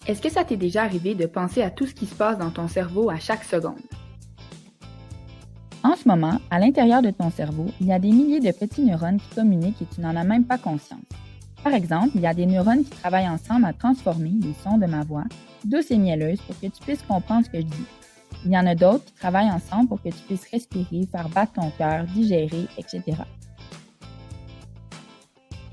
Est-ce que ça t'est déjà arrivé de penser à tout ce qui se passe dans ton cerveau à chaque seconde? En ce moment, à l'intérieur de ton cerveau, il y a des milliers de petits neurones qui communiquent et tu n'en as même pas conscience. Par exemple, il y a des neurones qui travaillent ensemble à transformer les sons de ma voix douce et mielleuse pour que tu puisses comprendre ce que je dis. Il y en a d'autres qui travaillent ensemble pour que tu puisses respirer, faire battre ton cœur, digérer, etc.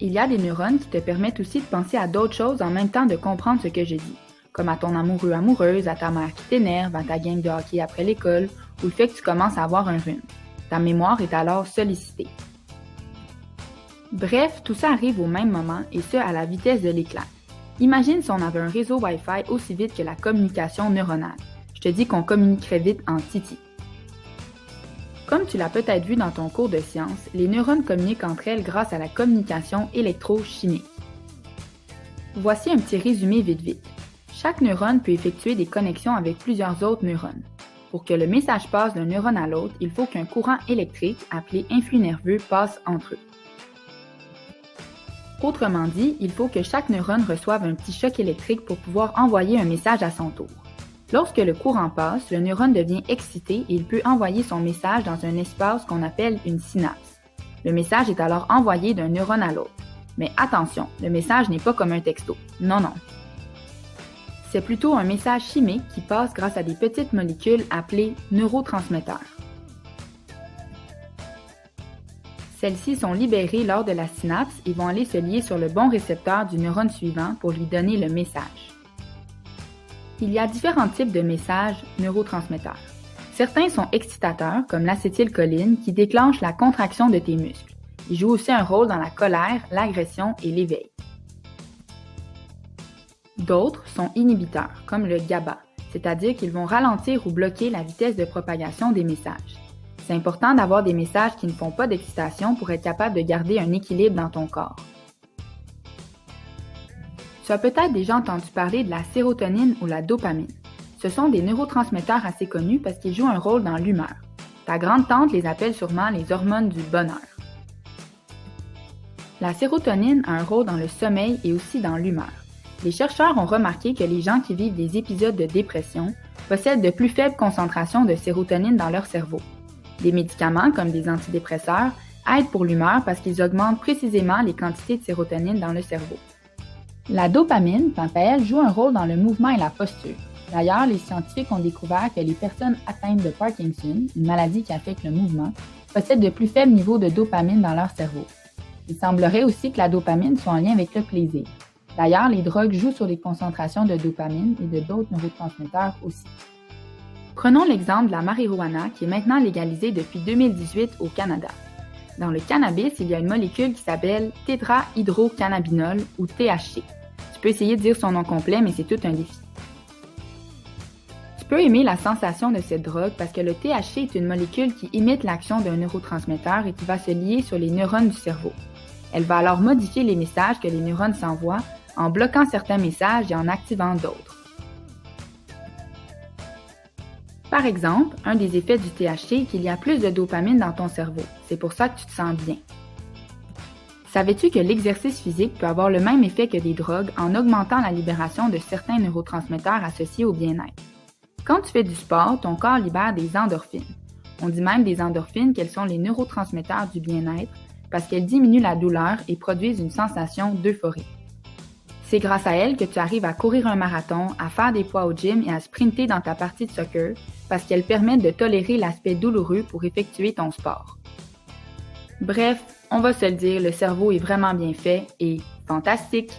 Il y a des neurones qui te permettent aussi de penser à d'autres choses en même temps de comprendre ce que je dis, comme à ton amoureux amoureuse, à ta mère qui t'énerve, à ta gang de hockey après l'école, ou le fait que tu commences à avoir un rhume. Ta mémoire est alors sollicitée. Bref, tout ça arrive au même moment et ce à la vitesse de l'éclair. Imagine si on avait un réseau Wi-Fi aussi vite que la communication neuronale. Je te dis qu'on communiquerait vite en titi. Comme tu l'as peut-être vu dans ton cours de sciences, les neurones communiquent entre elles grâce à la communication électrochimique. Voici un petit résumé vite. Chaque neurone peut effectuer des connexions avec plusieurs autres neurones. Pour que le message passe d'un neurone à l'autre, il faut qu'un courant électrique, appelé influx nerveux, passe entre eux. Autrement dit, il faut que chaque neurone reçoive un petit choc électrique pour pouvoir envoyer un message à son tour. Lorsque le courant passe, le neurone devient excité et il peut envoyer son message dans un espace qu'on appelle une synapse. Le message est alors envoyé d'un neurone à l'autre. Mais attention, le message n'est pas comme un texto. Non. C'est plutôt un message chimique qui passe grâce à des petites molécules appelées neurotransmetteurs. Celles-ci sont libérées lors de la synapse et vont aller se lier sur le bon récepteur du neurone suivant pour lui donner le message. Il y a différents types de messages neurotransmetteurs. Certains sont excitateurs, comme l'acétylcholine, qui déclenche la contraction de tes muscles. Ils jouent aussi un rôle dans la colère, l'agression et l'éveil. D'autres sont inhibiteurs, comme le GABA, c'est-à-dire qu'ils vont ralentir ou bloquer la vitesse de propagation des messages. C'est important d'avoir des messages qui ne font pas d'excitation pour être capable de garder un équilibre dans ton corps. Tu as peut-être déjà entendu parler de la sérotonine ou la dopamine. Ce sont des neurotransmetteurs assez connus parce qu'ils jouent un rôle dans l'humeur. Ta grande-tante les appelle sûrement les hormones du bonheur. La sérotonine a un rôle dans le sommeil et aussi dans l'humeur. Les chercheurs ont remarqué que les gens qui vivent des épisodes de dépression possèdent de plus faibles concentrations de sérotonine dans leur cerveau. Des médicaments, comme des antidépresseurs, aident pour l'humeur parce qu'ils augmentent précisément les quantités de sérotonine dans le cerveau. La dopamine, quant à elle, joue un rôle dans le mouvement et la posture. D'ailleurs, les scientifiques ont découvert que les personnes atteintes de Parkinson, une maladie qui affecte le mouvement, possèdent de plus faibles niveaux de dopamine dans leur cerveau. Il semblerait aussi que la dopamine soit en lien avec le plaisir. D'ailleurs, les drogues jouent sur les concentrations de dopamine et de d'autres neurotransmetteurs aussi. Prenons l'exemple de la marijuana qui est maintenant légalisée depuis 2018 au Canada. Dans le cannabis, il y a une molécule qui s'appelle tétrahydrocannabinol ou THC. Tu peux essayer de dire son nom complet, mais c'est tout un défi. Tu peux aimer la sensation de cette drogue parce que le THC est une molécule qui imite l'action d'un neurotransmetteur et qui va se lier sur les neurones du cerveau. Elle va alors modifier les messages que les neurones s'envoient en bloquant certains messages et en activant d'autres. Par exemple, un des effets du THC est qu'il y a plus de dopamine dans ton cerveau. C'est pour ça que tu te sens bien. Savais-tu que l'exercice physique peut avoir le même effet que des drogues en augmentant la libération de certains neurotransmetteurs associés au bien-être? Quand tu fais du sport, ton corps libère des endorphines. On dit même des endorphines qu'elles sont les neurotransmetteurs du bien-être parce qu'elles diminuent la douleur et produisent une sensation d'euphorie. C'est grâce à elles que tu arrives à courir un marathon, à faire des poids au gym et à sprinter dans ta partie de soccer parce qu'elles permettent de tolérer l'aspect douloureux pour effectuer ton sport. Bref, on va se le dire, le cerveau est vraiment bien fait et fantastique!